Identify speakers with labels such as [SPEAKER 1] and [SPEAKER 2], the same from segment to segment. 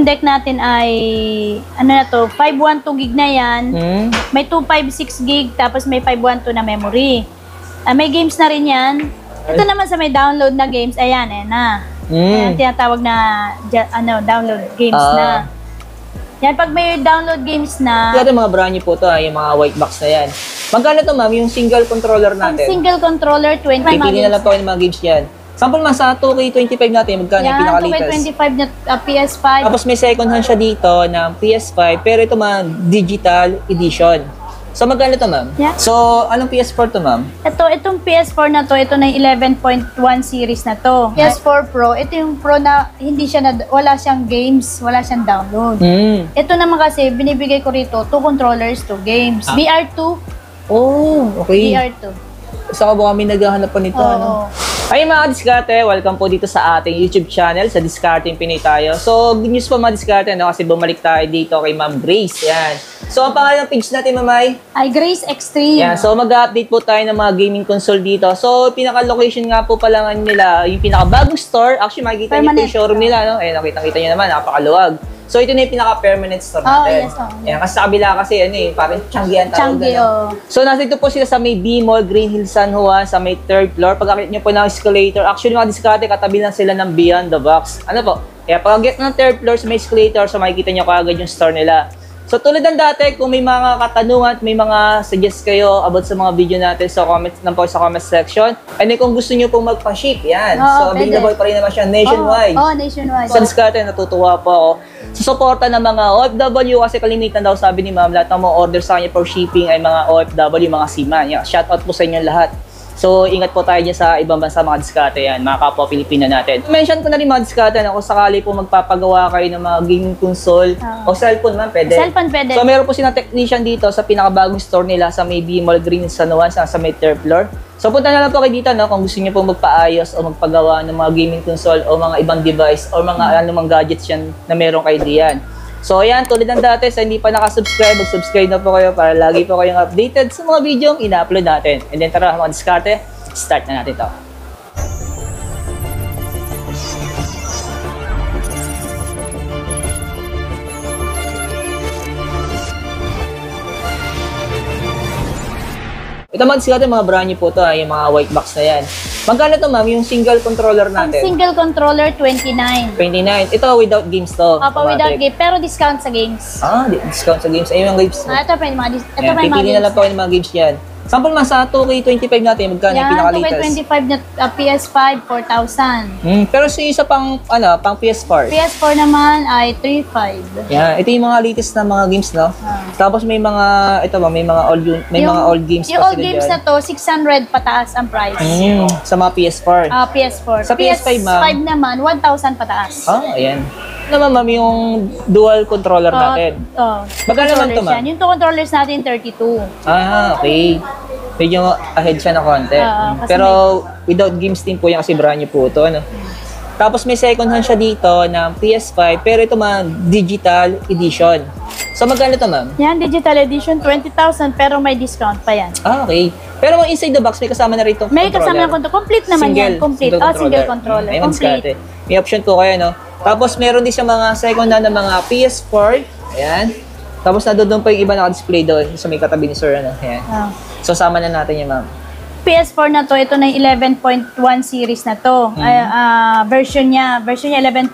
[SPEAKER 1] Yung deck natin ay, ano na to, 512 gig na yan. May 256 gig, tapos may 512 na memory. May games na rin yan. Ito naman sa may download na games, ayan, na. Ayan, tinatawag na, download games na. Yan, pag may download games na...
[SPEAKER 2] Yan yung mga brand new po to, yung mga white box na yan. Magkano to, ma'am, yung single controller natin?
[SPEAKER 1] Ang single controller, 25
[SPEAKER 2] pipili na lang po yung mga games yan. Sample mas sa 2K25 natin, magkano yung pinaka-latest?
[SPEAKER 1] 2K25 na PS5.
[SPEAKER 2] Tapos may second hand siya dito ng PS5, pero ito ma'am, digital edition. So magkano to, ma'am?
[SPEAKER 1] Yeah.
[SPEAKER 2] So, anong PS4 to, ma'am?
[SPEAKER 1] Itong PS4 na to, ito na yung 11.1 series na to. PS4 Pro, ito yung Pro na hindi siya wala siyang games, wala siyang download. Ito naman kasi, binibigay ko rito, 2 controllers, 2 games. VR2.
[SPEAKER 2] Oh, okay.
[SPEAKER 1] VR2.
[SPEAKER 2] Isa ka ba kami naghahanap pa nito, ano? Ay mga diskarte, welcome po dito sa ating YouTube channel, sa Discarding Pinoy tayo. So, good news po mga diskarte, no? Kasi bumalik tayo dito kay Ma'am Grace. Yan. So, ang pangalan ng page natin, Mamay?
[SPEAKER 1] Ay, Grace Extreme.
[SPEAKER 2] Yan. So, mag-update po tayo ng mga gaming console dito. So, pinaka-location nga po pala nila, yung pinaka-bagong store. Actually, makikita niyo po yung showroom nila, no? Eh, nakita-kita niyo naman, napakaluwag. So, ito na yung pinaka-permanent store natin.
[SPEAKER 1] Yes,
[SPEAKER 2] Yan, kasi sa kabila kasi, parang Changi ang tawag.
[SPEAKER 1] Changi,
[SPEAKER 2] So, nasa dito po sila sa may B-Mall, Green Hills, San Juan, sa may 3rd floor. Pagkakit niyo po ng escalator, actually, mga diskarte, katabi lang sila ng Beyond the Box. Ano po? Kaya pag-get ng 3rd floor sa may escalator, so makikita niyo kaagad yung store nila. So, tulad ng dati, kung may mga katanungan at may mga suggest kayo about sa mga video natin, so comment lang po sa comment section. And then, kung gusto niyo pong magpa-ship, yan. So, available pa rin naman siya nationwide.
[SPEAKER 1] Nationwide.
[SPEAKER 2] Sa diskarte, natutuwa po ako. Sa suporta ng mga OFW, kasi kalimitan daw, sabi ni ma'am, lahat ng mga order sa kanya for shipping ay mga OFW, mga seaman. Yan. Shoutout po sa inyo lahat. So, ingat po tayo dyan sa ibang bansa mga diskarte yan, mga kapwa Pilipino natin. Mention ko na rin mga diskarte na kung sakali po magpapagawa kayo ng mga gaming console o cellphone man, pwede.
[SPEAKER 1] Cellphone pwede.
[SPEAKER 2] So, meron po silang technician dito sa pinakabagong store nila sa may B-Mall Green San Juan, sa may 3rd floor. So, punta na lang po kayo dito, no, kung gusto niyo po magpaayos o magpagawa ng mga gaming console o mga ibang device o mga anumang gadgets yan na meron kayo diyan. So, ayan, tulad ng dati, sa hindi pa nakasubscribe, mag-subscribe na po kayo para lagi po kayong updated sa mga video yung ina-upload natin. And then, tara, mga diskarte, start na natin ito. Ito mga diskarte, mga brand new po to, yung mga white box na yan. Magkano to, ma'am, yung single controller natin?
[SPEAKER 1] Ang single controller, 29.
[SPEAKER 2] 29. Ito, without games to.
[SPEAKER 1] Opo, without game. Pero discount sa games.
[SPEAKER 2] Discount sa games. Ayun yung games.
[SPEAKER 1] Ito pa yung mga
[SPEAKER 2] Pipili na lang po yung mga games yan. Sample mas sa 2K25 natin, magkano yung pinaka-latest?
[SPEAKER 1] 2K25 na PS5, 4,000.
[SPEAKER 2] Pero sa isa pang PS4.
[SPEAKER 1] PS4 naman ay 3,500.
[SPEAKER 2] Yan, ito yung mga latest na mga games, no? Tapos may mga, mga old games pa sila.
[SPEAKER 1] Yung old games na to, 600 pataas ang price.
[SPEAKER 2] Sa mga PS4.
[SPEAKER 1] PS4.
[SPEAKER 2] Sa PS5, ma'am?
[SPEAKER 1] PS5 naman, 1,000 pataas.
[SPEAKER 2] Ayan. Naman, ma'am, yung dual controller natin. Magkano naman to, ma'am?
[SPEAKER 1] Yung 2 controllers natin, 32.
[SPEAKER 2] Okay. Medyo ahead siya na konti. Pero without games din po yan kasi brand new po ito. Ano? Tapos may second hand siya dito ng PS5, pero ito mga digital edition. So magkano ito, ma'am?
[SPEAKER 1] Yan, digital edition, 20,000 pero may discount pa yan.
[SPEAKER 2] Okay. Pero inside the box, may kasama na rin itong
[SPEAKER 1] may kasama na controller. Complete naman yan. Complete. Single controller.
[SPEAKER 2] May complete. May option po kayo, no? Tapos meron din siya mga second hand na mga PS4. Ayan. Tapos doon pa yung iba naka-display doon sa may katabi ni Sir. Ano? Ayan. So sama na natin yung ma'am.
[SPEAKER 1] PS4 na to, ito na yung 11.1 series na to. Version niya 11.1,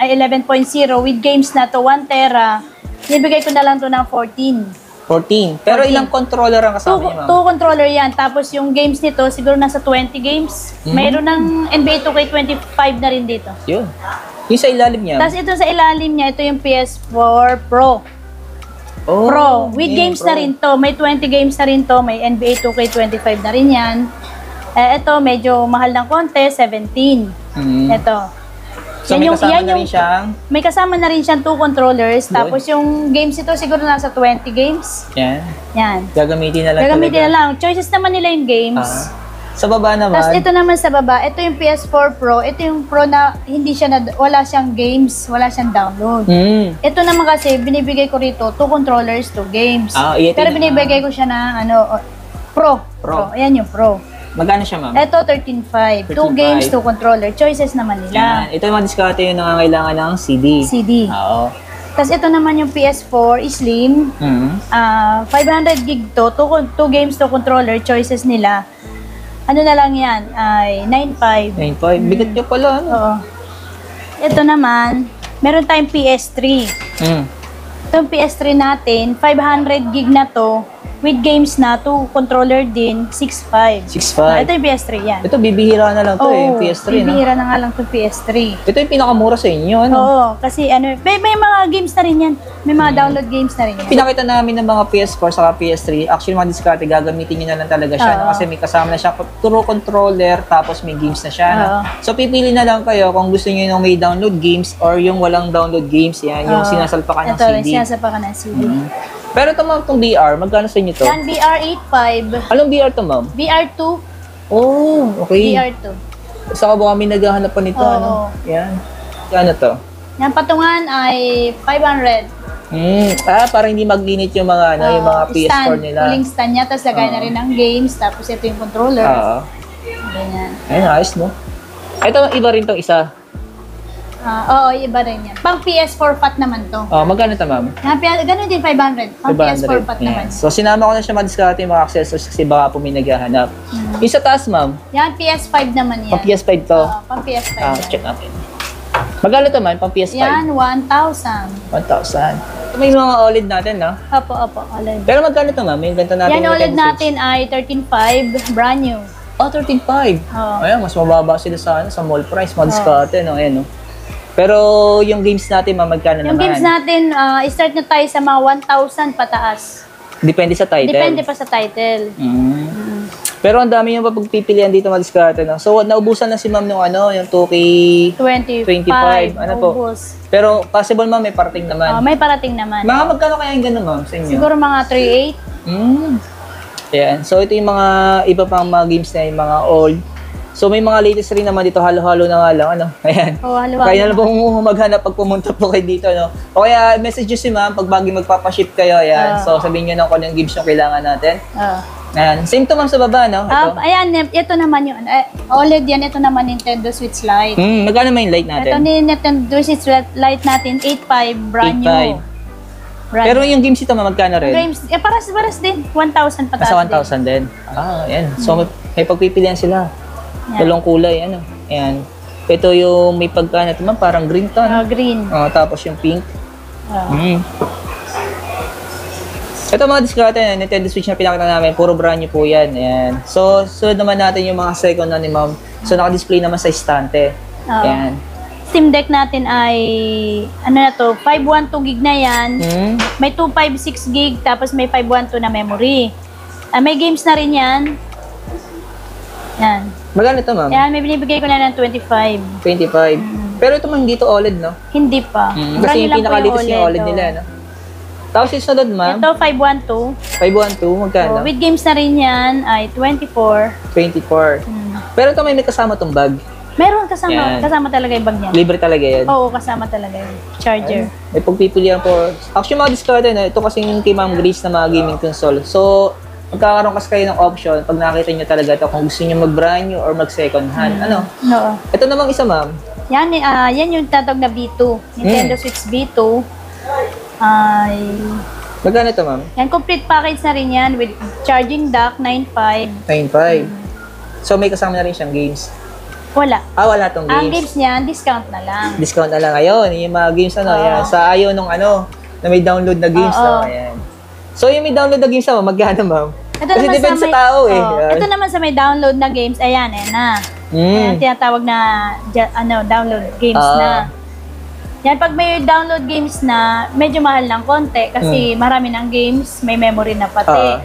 [SPEAKER 1] ay 11.0 with games na to, 1 tera. Nibigay ko na lang to ng 14.
[SPEAKER 2] 14. Pero 14. Ilang controller ang kasama niya, ma'am?
[SPEAKER 1] 2 controller yan. Tapos yung games nito, siguro nasa 20 games. Mayroon ng NBA 2K25 na rin dito.
[SPEAKER 2] Yun. Yung sa ilalim niya?
[SPEAKER 1] Tapos ito sa ilalim niya, ito yung PS4 Pro. Pro. With games na rin to. May 20 games na rin to. May NBA 2K25 na rin yan. Ito, medyo mahal ng konti, 17. Ito.
[SPEAKER 2] So may kasama na rin siyang?
[SPEAKER 1] May kasama na rin siyang 2 controllers. Tapos yung games ito, siguro nasa 20 games. Yan.
[SPEAKER 2] Gagamitin na lang
[SPEAKER 1] Gagamitin na lang. Choices naman nila yung games.
[SPEAKER 2] Sa baba naman.
[SPEAKER 1] Tapos ito naman sa baba, ito yung PS4 Pro. Ito yung Pro na hindi siya wala siyang games, wala siyang download. Ito naman kasi binibigay ko rito 2 controllers, 2 games. Pero binibigay ko siya na Pro. Ayan yung Pro.
[SPEAKER 2] Magkano siya, ma'am?
[SPEAKER 1] Ito, 13.5. 2
[SPEAKER 2] 13.5.
[SPEAKER 1] games, 2 controller. Choices naman nila.
[SPEAKER 2] Yan. Ito yung mga diskarte yung nangangailangan ng CD.
[SPEAKER 1] CD.
[SPEAKER 2] Oo.
[SPEAKER 1] Tapos ito naman yung PS4 Slim. 500 gig to. 2 games, 2 controller. Choices nila. Ano na lang yan? Ay, 9.5.
[SPEAKER 2] 9.5. Bigat niya pala, ano?
[SPEAKER 1] Oo. Ito naman, meron tayong PS3. Itong PS3 natin, 500 gig na to. With games na, 2 controller din, 6.5.
[SPEAKER 2] 6.5.
[SPEAKER 1] Ito yung PS3 yan.
[SPEAKER 2] Ito, bibihira na lang to
[SPEAKER 1] Oo,
[SPEAKER 2] PS3, no?
[SPEAKER 1] bibihira na nga lang itong PS3.
[SPEAKER 2] Ito yung pinakamura sa inyo, ano?
[SPEAKER 1] Oo, kasi ano, may mga games na rin yan. May mga download games na rin yan.
[SPEAKER 2] Pinakita namin ng mga PS4 saka PS3, actually mga diskarte, gagamitin nyo na lang talaga siya. No?
[SPEAKER 1] Oo.
[SPEAKER 2] Kasi may kasama na siya true controller, tapos may games na siya. No?
[SPEAKER 1] Oo.
[SPEAKER 2] So pipili na lang kayo kung gusto nyo yung may download games or yung walang download games. Yan, yung
[SPEAKER 1] Oo.
[SPEAKER 2] sinasalpakan ng
[SPEAKER 1] Ito rin,
[SPEAKER 2] CD.
[SPEAKER 1] sinasapakan ng CD.
[SPEAKER 2] Pero ito ma'am, itong VR, magkano sa inyo to?
[SPEAKER 1] Yan, VR8.5.
[SPEAKER 2] Anong VR to ma'am?
[SPEAKER 1] VR2.
[SPEAKER 2] Oh, okay.
[SPEAKER 1] VR2.
[SPEAKER 2] Saka ba kami naghahanap pa nito,
[SPEAKER 1] Oo.
[SPEAKER 2] ano? Yan. Ano to?
[SPEAKER 1] Yan, patungan ay 500.
[SPEAKER 2] Para hindi mag-init yung mga, yung mga PS4 nila.
[SPEAKER 1] Cooling stand niya, tapos lagay na rin ng games, tapos ito yung controller.
[SPEAKER 2] Oo.
[SPEAKER 1] Ganyan.
[SPEAKER 2] Ayun, ayos, no? Ito, iba rin tong isa.
[SPEAKER 1] Oo, iba rin yan. Pang PS4 fat naman to.
[SPEAKER 2] Oh, magkano ito, ma'am?
[SPEAKER 1] Ganun din, 500. Pang PS4 fat naman.
[SPEAKER 2] So, sinama ko na siya madiskarte yung mga accessories kasi baka po may naghahanap. Yung sa taas, ma'am,
[SPEAKER 1] Yan, PS5 naman yan.
[SPEAKER 2] pang PS5 to.
[SPEAKER 1] Pang PS5 yan.
[SPEAKER 2] Check natin. Magkano ito, ma'am? Pang PS5?
[SPEAKER 1] Yan, 1,000.
[SPEAKER 2] 1,000. Ito may mga OLED natin, no?
[SPEAKER 1] Opo, OLED.
[SPEAKER 2] Pero magkano ito, ma'am? Yung ganito natin.
[SPEAKER 1] Yan,
[SPEAKER 2] yung
[SPEAKER 1] OLED
[SPEAKER 2] Nintendo
[SPEAKER 1] natin ay 13.5, brand new.
[SPEAKER 2] Switch. Oh, 13.5.
[SPEAKER 1] Oo.
[SPEAKER 2] Ayan, mas mababa sila sa mall price. Madiskarte, no? Ayan, no? Pero yung games natin, ma'am, magkano
[SPEAKER 1] Yung
[SPEAKER 2] naman?
[SPEAKER 1] games natin, start na tayo sa mga 1,000 pataas.
[SPEAKER 2] Depende sa title.
[SPEAKER 1] Depende pa sa title.
[SPEAKER 2] Pero ang dami yung pagpipilian dito madiskarte, no? So, naubusan na si ma'am nung yung 2K
[SPEAKER 1] 25.
[SPEAKER 2] Ano po?
[SPEAKER 1] Ubus.
[SPEAKER 2] Pero possible ma'am, may parating naman.
[SPEAKER 1] May parating naman.
[SPEAKER 2] Mga magkano kaya yung gano'n ma'am sa inyo?
[SPEAKER 1] Siguro mga 3.8.
[SPEAKER 2] Ayan. So, ito yung mga iba pang mga games na yung mga old. So, may mga latest rin naman dito. Halo-halo na nga lang. Ano? Ayan.
[SPEAKER 1] Halo-halo.
[SPEAKER 2] Kaya na lang pong maghanap pag pumunta po kayo dito. No? O kaya, message nyo si ma'am pag bagi magpapaship kayo. Ayan. So, sabihin nyo na kung anong games yung kailangan natin. Ayan. Same to ma'am sa baba, no? Ito.
[SPEAKER 1] Ayan, ito naman yung OLED yan. Ito naman Nintendo Switch Lite.
[SPEAKER 2] Magkano may light natin?
[SPEAKER 1] Ito ni Nintendo Switch Lite natin, 8.5, brand
[SPEAKER 2] 8.5.
[SPEAKER 1] new.
[SPEAKER 2] Pero yung games ito, magkano rin?
[SPEAKER 1] Games, paras din. 1,000 pataas
[SPEAKER 2] Nasa 1,000 din. Ayan. So, may pagpipilian sila.
[SPEAKER 1] Yan.
[SPEAKER 2] Dalawang kulay, ano. Ayan. Ito yung may pagkano ito, ma'am, parang green to, no?
[SPEAKER 1] Green.
[SPEAKER 2] Tapos yung pink. Ito mga diskarte, Nintendo Switch na pinakita namin, puro brand new po yan. Ayan. So, sunod naman natin yung mga second na ni ma'am. So, naka-display naman sa estante. Ayan.
[SPEAKER 1] Steam Deck natin ay, ano na to, 512 gig na yan. May 256 gig, tapos may 512 na memory. May games na rin yan. Yan.
[SPEAKER 2] Magkano ito, ma'am?
[SPEAKER 1] Yan, may binibigay ko na ng 25.
[SPEAKER 2] 25. Pero ito man dito OLED, no?
[SPEAKER 1] Hindi pa.
[SPEAKER 2] Kasi yung pinaka-latest yung OLED nila, no? Tapos yung sunod, ma'am?
[SPEAKER 1] Ito, 512.
[SPEAKER 2] 512, magkano?
[SPEAKER 1] With games na rin yan ay 24.
[SPEAKER 2] 24. Pero ito may kasama tong bag.
[SPEAKER 1] Meron kasama.
[SPEAKER 2] Yan.
[SPEAKER 1] Kasama talaga yung bag niyan.
[SPEAKER 2] Libre talaga yan.
[SPEAKER 1] Oo, kasama talaga yung charger.
[SPEAKER 2] May pagpipilian po. Actually, mga diskarte na, ito kasi yung kay Ma'am Grace na mga gaming console. So, magkakaroon kasi kayo ng option pag nakita nyo talaga ito kung gusto nyo mag-brand new or mag-second hand. Ano?
[SPEAKER 1] Oo.
[SPEAKER 2] Ito namang isa, ma'am.
[SPEAKER 1] Yan, yan yung tatawag na V2. Nintendo Switch V2. Ay...
[SPEAKER 2] Magkano ito, ma'am?
[SPEAKER 1] Yan, complete package na rin yan with charging dock, 9.5.
[SPEAKER 2] 9.5. So, may kasama na rin siyang games.
[SPEAKER 1] Wala.
[SPEAKER 2] Wala tong
[SPEAKER 1] Ang
[SPEAKER 2] games.
[SPEAKER 1] games niyan, discount na lang.
[SPEAKER 2] Discount na lang ngayon. Yung mga games, yan. Sa ayaw nung na may download na games, no? Ayan. So, yung may download na games, magkano, ma'am?
[SPEAKER 1] Ito
[SPEAKER 2] Kasi depende sa tao,
[SPEAKER 1] Ito naman sa may download na games, ayan, na. Ayan, tinatawag na, download games na. Yan, pag may download games na, medyo mahal ng konti kasi marami ng games, may memory na pati.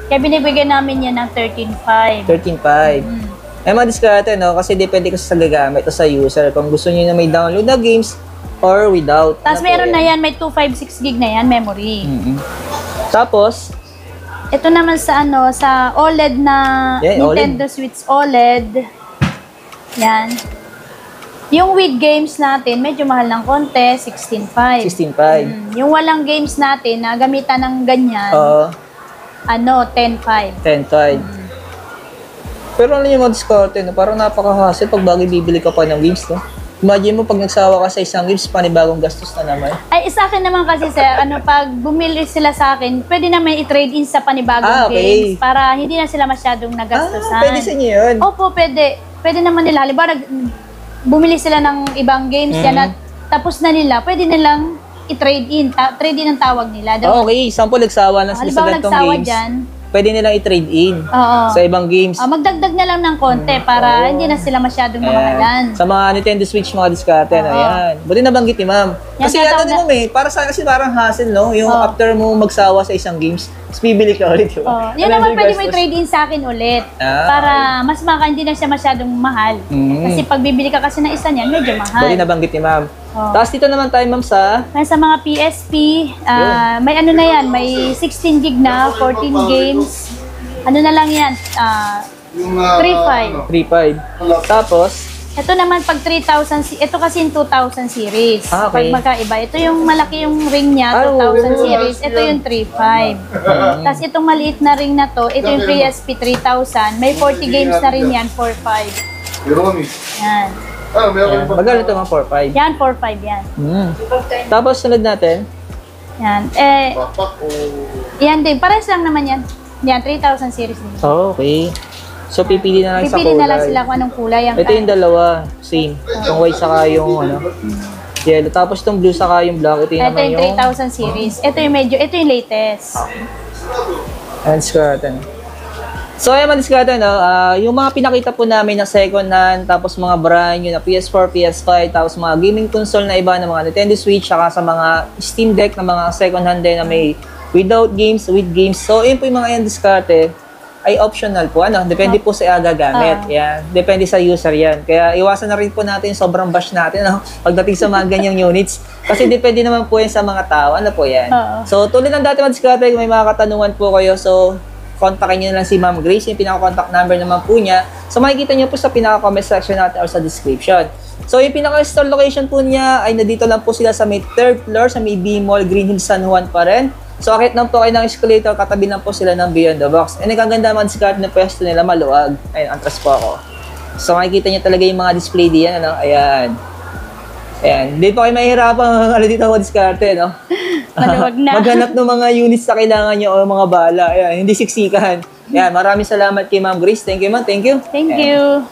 [SPEAKER 1] Kaya binibigyan namin yan ng 13.5.
[SPEAKER 2] 13.5. Ay, mga diskarte, no? Kasi depende kasi sa gagamit o sa user. Kung gusto niyo na may download na games or without.
[SPEAKER 1] Tapos meron na yan, may 256 gig na yan, memory.
[SPEAKER 2] Tapos,
[SPEAKER 1] ito naman sa sa OLED na Nintendo Switch OLED. Yan. Yung with games natin, medyo mahal ng konti, 16.5.
[SPEAKER 2] 16.5.
[SPEAKER 1] Yung walang games natin na gamitan ng ganyan, 10.5.
[SPEAKER 2] 10.5. Pero ano yung mga diskarte, no? Parang napaka-hassle pag bagay bibili ka pa ng games, no? Imagine mo pag nagsawa ka sa isang games, panibagong gastos na naman.
[SPEAKER 1] Ay, sa akin naman kasi sir, pag bumili sila sa akin, pwede naman i-trade in sa panibagong
[SPEAKER 2] okay.
[SPEAKER 1] games para hindi na sila masyadong nagastusan.
[SPEAKER 2] Pwede sa inyo yun.
[SPEAKER 1] Opo, pwede. Pwede naman nila. Halimbawa, bumili sila ng ibang games yan at tapos na nila, pwede nilang i-trade in. Trade in ang tawag nila.
[SPEAKER 2] Okay, sample nagsawa lang sila sa
[SPEAKER 1] Halimbawa,
[SPEAKER 2] ganitong
[SPEAKER 1] nagsawa
[SPEAKER 2] games.
[SPEAKER 1] dyan.
[SPEAKER 2] Pwede nilang i-trade in
[SPEAKER 1] Oo.
[SPEAKER 2] sa ibang games.
[SPEAKER 1] Magdagdag na lang ng konti para hindi na sila masyadong mamahalan.
[SPEAKER 2] Sa mga Nintendo Switch, mga diskarte, no? Yan. Buti nabanggit ni ma'am.
[SPEAKER 1] Yan,
[SPEAKER 2] Kasi ano din ma'am para sa kasi parang hassle, no? Yung after mo magsawa sa isang games, tapos bibili ka ulit, di ba?
[SPEAKER 1] Yan naman pwede mo i-trade in sa akin ulit. Para mas hindi na siya masyadong mahal. Kasi pag bibili ka kasi ng isa niyan, medyo mahal.
[SPEAKER 2] Buti nabanggit ni ma'am. Tapos dito naman tayo ma'am sa...
[SPEAKER 1] Sa mga PSP, may ano na yan, may 16 gig na, 14 games. Ano na lang yan, 3.5.
[SPEAKER 2] 3.5. Tapos,
[SPEAKER 1] Ito naman pag 3,000, ito kasi yung 2,000 series.
[SPEAKER 2] Okay.
[SPEAKER 1] Pag magkaiba, ito yung malaki yung ring niya, 2,000 series. Ito yung 3,500. Tapos itong maliit na ring na to, ito yung PSP 3,000. May 40 games na rin yan, 4,500. Yan.
[SPEAKER 2] magkano ito mga 4.5?
[SPEAKER 1] Yan, 4,500 yan.
[SPEAKER 2] Tapos sunod natin.
[SPEAKER 1] Yan. Yan din. Pares lang naman yan. Yan, 3,000 series din.
[SPEAKER 2] Okay. So pipili na lang sa kulay.
[SPEAKER 1] Pipili na lang sila kung anong kulay ang
[SPEAKER 2] Ito yung dalawa, same. Yung white saka yung yellow. Tapos itong blue saka yung black. Ito yung
[SPEAKER 1] Ito
[SPEAKER 2] naman
[SPEAKER 1] yung 3,000 series. Ito yung ito yung latest.
[SPEAKER 2] And skirt. So ayan mga diskarte, no? Yung mga pinakita po namin na second hand, tapos mga brand new na PS4, PS5, tapos mga gaming console na iba na mga Nintendo Switch, saka sa mga Steam Deck na mga second hand din na may without games, with games. So yun po yung mga yan diskarte ay optional po. Depende po sa gagamit. Yan. Depende sa user yan. Kaya iwasan na rin po natin sobrang bash natin pagdating sa mga ganyang units. Kasi depende naman po yan sa mga tao. Ano po yan? So tulad ng dati mga diskarte, kung may mga katanungan po kayo, so kontakin nyo na lang si Ma'am Grace, yung pinaka-contact number naman po niya. So makikita nyo po sa pinaka-comment section natin or sa description. So yung pinaka-store location po niya ay nandito lang po sila sa may 3rd floor, sa may B Mall, Green Hills, San Juan pa rin. So akit lang po kayo ng escalator, katabi lang po sila ng Beyond the Box. And nagkaganda man diskarte na pwesto nila, maluwag. Ayun, antras po ako. So makikita nyo talaga yung mga display diyan, Ayan. Ayan. Hindi pa kayo mahihirapan dito ako diskarte,
[SPEAKER 1] Maluwag na.
[SPEAKER 2] Maghanap ng mga units na kailangan nyo o mga bala. Ayan, hindi siksikan. Ayan, maraming salamat kay Ma'am Grace. Thank you, ma'am. Thank you.
[SPEAKER 1] Thank you.